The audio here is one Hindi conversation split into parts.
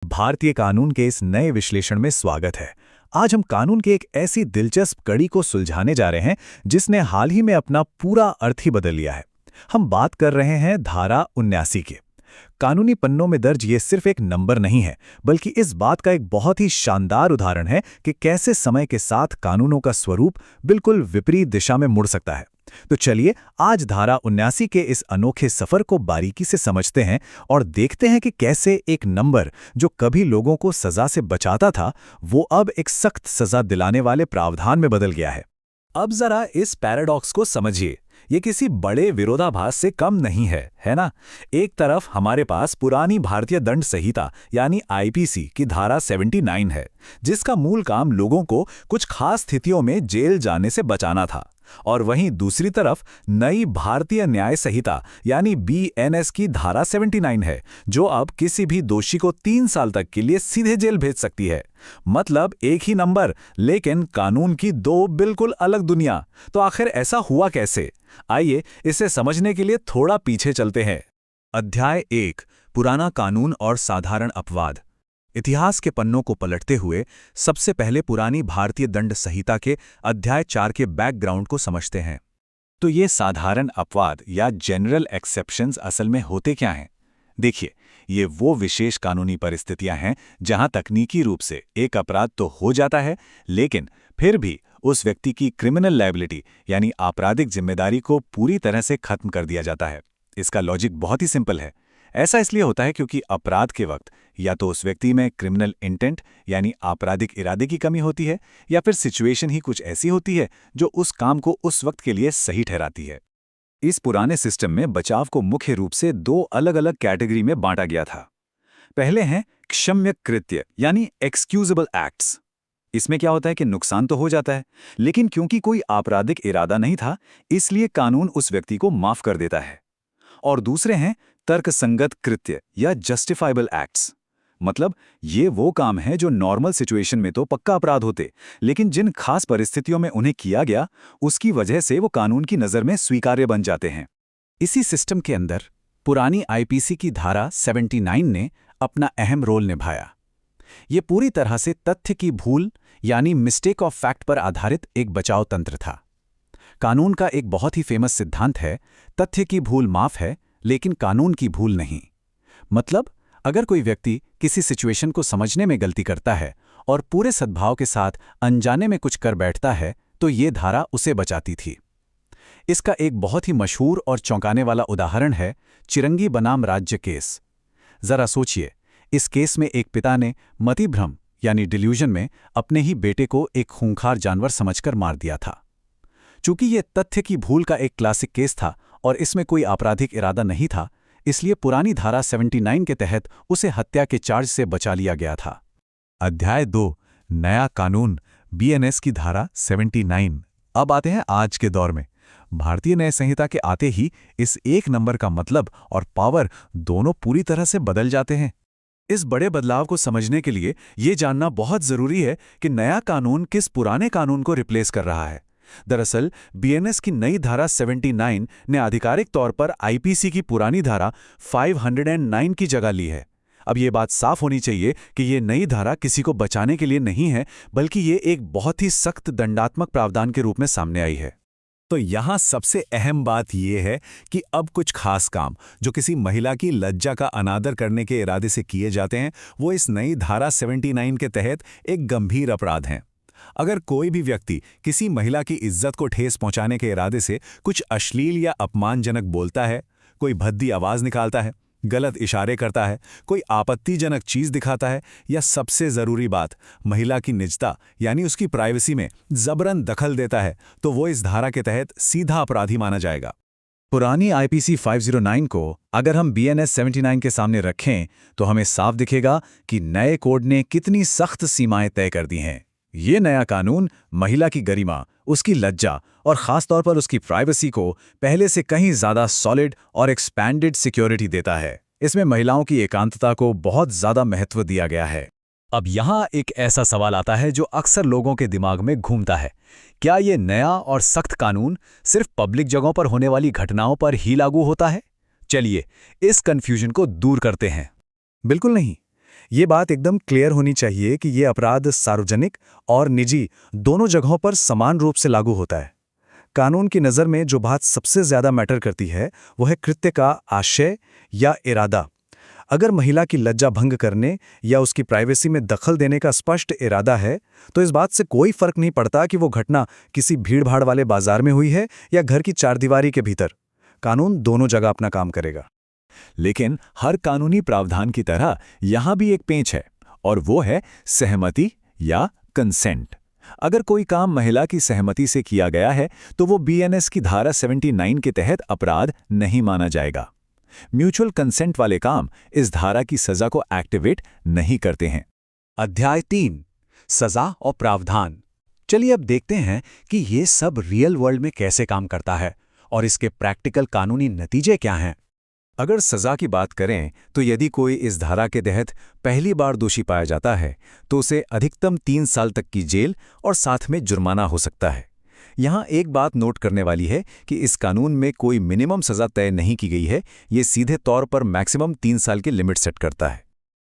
भारतीय कानून के इस नए विश्लेषण में स्वागत है। आज हम कानून की एक ऐसी दिलचस्प कड़ी को सुलझाने जा रहे हैं जिसने हाल ही में अपना पूरा अर्थ ही बदल लिया है। हम बात कर रहे हैं धारा 79 की। कानूनी पन्नों में दर्ज ये सिर्फ एक नंबर नहीं है, बल्कि इस बात का एक बहुत ही शानदार उदाहरण है कि कैसे समय के साथ कानूनों का स्वरूप बिल्कुल विपरीत दिशा में मुड़ सकता है। तो चलिए आज धारा 79 के इस अनोखे सफर को बारीकी से समझते हैं और देखते हैं कि कैसे एक नंबर जो कभी लोगों को सजा से बचाता था, वो अब एक सख्त सजा दिलाने वाले प्रावधान में बदल गया है। अब जरा इस पैराडॉक्स को समझिए। ये किसी बड़े विरोधाभास से कम नहीं है ना? एक तरफ हमारे पास पुरानी भारतीय दंड संहिता यानी आईपीसी की धारा 79 है, जिसका मूल काम लोगों को कुछ खास स्थितियों में जेल जाने से बचाना था। और वहीं दूसरी तरफ नई भारतीय न्याय संहिता यानी बीएनएस की धारा 79 है, जो अब किसी भी दोषी को 3 साल तक के लिए सीधे जेल भेज सकती है। मतलब एक ही नंबर, लेकिन कानून की दो बिल्कुल अलग दुनिया। तो आखिर ऐसा हुआ कैसे? आइए इसे समझने के लिए थोड़ा पीछे चलते हैं। अध्याय 1, पुराना कानून और साधारण अपवाद। इतिहास के पन्नों को पलटते हुए सबसे पहले पुरानी भारतीय दंड संहिता के अध्याय 4 के बैकग्राउंड को समझते हैं। तो ये साधारण अपवाद या जनरल एक्सेप्शंस असल में होते क्या हैं? देखिए, ये वो विशेष कानूनी परिस्थितियां हैं जहां तकनीकी रूप से एक अपराध तो हो जाता है, लेकिन फिर भी उस व्यक्ति की क्रिमिनल लायबिलिटी यानी आपराधिक जिम्मेदारी को पूरी तरह से खत्म कर दिया जाता है। इसका लॉजिक बहुत ही सिंपल है। ऐसा इसलिए होता है क्योंकि अपराध के वक्त या तो उस व्यक्ति में क्रिमिनल इंटेंट यानी आपराधिक इरादे की कमी होती है, या फिर सिचुएशन ही कुछ ऐसी होती है जो उस काम को उस वक्त के लिए सही ठहराती है। इस पुराने सिस्टम में बचाव को मुख्य रूप से दो अलग अलग कैटेगरी में बांटा गया था। पहले हैं क्षम्य कृत्य यानी एक्सक्यूजेबल एक्ट्स। इसमें क्या होता है कि नुकसान तो हो जाता है, लेकिन क्योंकि कोई आपराधिक इरादा नहीं था, इसलिए कानून उस व्यक्ति को माफ कर देता है। और दूसरे हैं तर्कसंगत कृत्य या जस्टिफाइबल एक्ट्स। मतलब ये वो काम है जो नॉर्मल सिचुएशन में तो पक्का अपराध होते, लेकिन जिन खास परिस्थितियों में उन्हें किया गया, उसकी वजह से वो कानून की नज़र में स्वीकार्य बन जाते हैं। इसी सिस्टम के अंदर पुरानी आईपीसी की धारा 79 ने अपना अहम रोल निभाया। ये पूरी तरह से तथ्य की भूल यानी मिस्टेक ऑफ फैक्ट पर आधारित एक बचाव तंत्र था। कानून का एक बहुत ही फेमस सिद्धांत है, तथ्य की भूल माफ है लेकिन कानून की भूल नहीं। मतलब अगर कोई व्यक्ति किसी सिचुएशन को समझने में गलती करता है और पूरे सद्भाव के साथ अनजाने में कुछ कर बैठता है, तो ये धारा उसे बचाती थी। इसका एक बहुत ही मशहूर और चौंकाने वाला उदाहरण है चिरंगी बनाम राज्य केस। जरा सोचिए, इस केस में एक पिता ने मतिभ्रम यानी डिल्यूजन में अपने ही बेटे को एक खूंखार जानवर समझकर मार दिया था। चूंकि ये तथ्य की भूल का एक क्लासिक केस था और इसमें कोई आपराधिक इरादा नहीं था, इसलिए पुरानी धारा 79 के तहत उसे हत्या के चार्ज से बचा लिया गया था। अध्याय 2, नया कानून बीएनएस की धारा 79। अब आते हैं आज के दौर में। भारतीय न्याय संहिता के आते ही इस एक नंबर का मतलब और पावर दोनों पूरी तरह से बदल जाते हैं। इस बड़े बदलाव को समझने के लिए ये जानना बहुत जरूरी है कि नया कानून किस पुराने कानून को रिप्लेस कर रहा है। दरअसल बीएनएस की नई धारा 79 ने आधिकारिक तौर पर आईपीसी की पुरानी धारा 509 की जगह ली है। अब ये बात साफ होनी चाहिए कि ये नई धारा किसी को बचाने के लिए नहीं है, बल्कि ये एक बहुत ही सख्त दंडात्मक प्रावधान के रूप में सामने आई है। तो यहाँ सबसे अहम बात यह है कि अब कुछ खास काम जो किसी महिला की लज्जा का अनादर करने के इरादे से किए जाते हैं, वो इस नई धारा 79 के तहत एक गंभीर अपराध हैं। अगर कोई भी व्यक्ति किसी महिला की इज्जत को ठेस पहुंचाने के इरादे से कुछ अश्लील या अपमानजनक बोलता है, कोई भद्दी आवाज निकालता है, गलत इशारे करता है, कोई आपत्तिजनक चीज दिखाता है, या सबसे जरूरी बात महिला की निजता यानी उसकी प्राइवेसी में जबरन दखल देता है, तो वो इस धारा के तहत सीधा अपराधी माना जाएगा। पुरानी आईपीसी 509 को अगर हम बीएनएस 79 के सामने रखें तो हमें साफ दिखेगा कि नए कोड ने कितनी सख्त सीमाएं तय कर दी हैं। ये नया कानून महिला की गरिमा, उसकी लज्जा और खासतौर पर उसकी प्राइवेसी को पहले से कहीं ज्यादा सॉलिड और एक्सपैंडेड सिक्योरिटी देता है। इसमें महिलाओं की एकांतता को बहुत ज्यादा महत्व दिया गया है। अब यहाँ एक ऐसा सवाल आता है जो अक्सर लोगों के दिमाग में घूमता है, क्या ये नया और सख्त कानून सिर्फ पब्लिक जगहों पर होने वाली घटनाओं पर ही लागू होता है? चलिए इस कंफ्यूजन को दूर करते हैं। बिल्कुल नहीं। ये बात एकदम क्लियर होनी चाहिए कि ये अपराध सार्वजनिक और निजी दोनों जगहों पर समान रूप से लागू होता है। कानून की नज़र में जो बात सबसे ज़्यादा मैटर करती है वो है कृत्य का आशय या इरादा। अगर महिला की लज्जा भंग करने या उसकी प्राइवेसी में दखल देने का स्पष्ट इरादा है, तो इस बात से कोई फर्क नहीं पड़ता कि वो घटना किसी भीड़-भाड़ वाले बाजार में हुई है या घर की चारदीवारी के भीतर। कानून दोनों जगह अपना काम करेगा। लेकिन हर कानूनी प्रावधान की तरह यहाँ भी एक पेंच है, और वो है सहमति या कंसेंट। अगर कोई काम महिला की सहमति से किया गया है तो वो बीएनएस की धारा 79 के तहत अपराध नहीं माना जाएगा। म्यूचुअल कंसेंट वाले काम इस धारा की सजा को एक्टिवेट नहीं करते हैं। अध्याय 3 सजा और प्रावधान। चलिए अब देखते हैं कि ये सब रियल वर्ल्ड में कैसे काम करता है और इसके प्रैक्टिकल कानूनी नतीजे क्या हैं। अगर सजा की बात करें तो यदि कोई इस धारा के तहत पहली बार दोषी पाया जाता है तो उसे अधिकतम 3 साल तक की जेल और साथ में जुर्माना हो सकता है। यहाँ एक बात नोट करने वाली है कि इस कानून में कोई मिनिमम सजा तय नहीं की गई है, ये सीधे तौर पर मैक्सिमम 3 साल की लिमिट सेट करता है।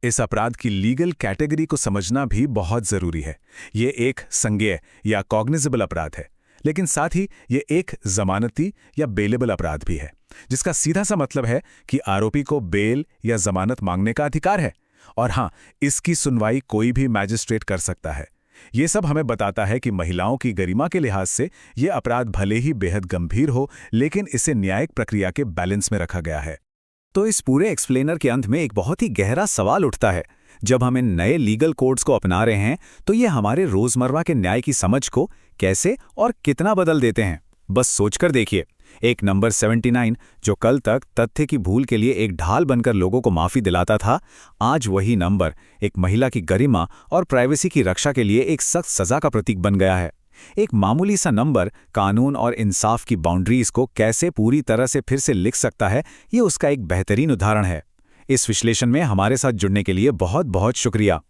इस अपराध की लीगल कैटेगरी को समझना भी बहुत जरूरी है। ये एक संज्ञेय या कॉग्निजेबल अपराध है, लेकिन साथ ही ये एक जमानती या बेलेबल अपराध भी है, जिसका सीधा सा मतलब है कि आरोपी को बेल या जमानत मांगने का अधिकार है। और हाँ, इसकी सुनवाई कोई भी मैजिस्ट्रेट कर सकता है। ये सब हमें बताता है कि महिलाओं की गरिमा के लिहाज से ये अपराध भले ही बेहद गंभीर हो, लेकिन इसे न्यायिक प्रक्रिया के बैलेंस में रखा गया है। तो इस पूरे एक्सप्लेनर के अंत में एक बहुत ही गहरा सवाल उठता है। जब हम इन नए लीगल कोड्स को अपना रहे हैं तो ये हमारे रोजमर्रा के न्याय की समझ को कैसे और कितना बदल देते हैं। बस सोचकर देखिए, एक नंबर 79 जो कल तक तथ्य की भूल के लिए एक ढाल बनकर लोगों को माफी दिलाता था, आज वही नंबर एक महिला की गरिमा और प्राइवेसी की रक्षा के लिए एक सख्त सजा का प्रतीक बन गया है। एक मामूली सा नंबर कानून और इंसाफ की बाउंड्रीज को कैसे पूरी तरह से फिर से लिख सकता है, ये उसका एक बेहतरीन उदाहरण है। इस विश्लेषण में हमारे साथ जुड़ने के लिए बहुत बहुत शुक्रिया।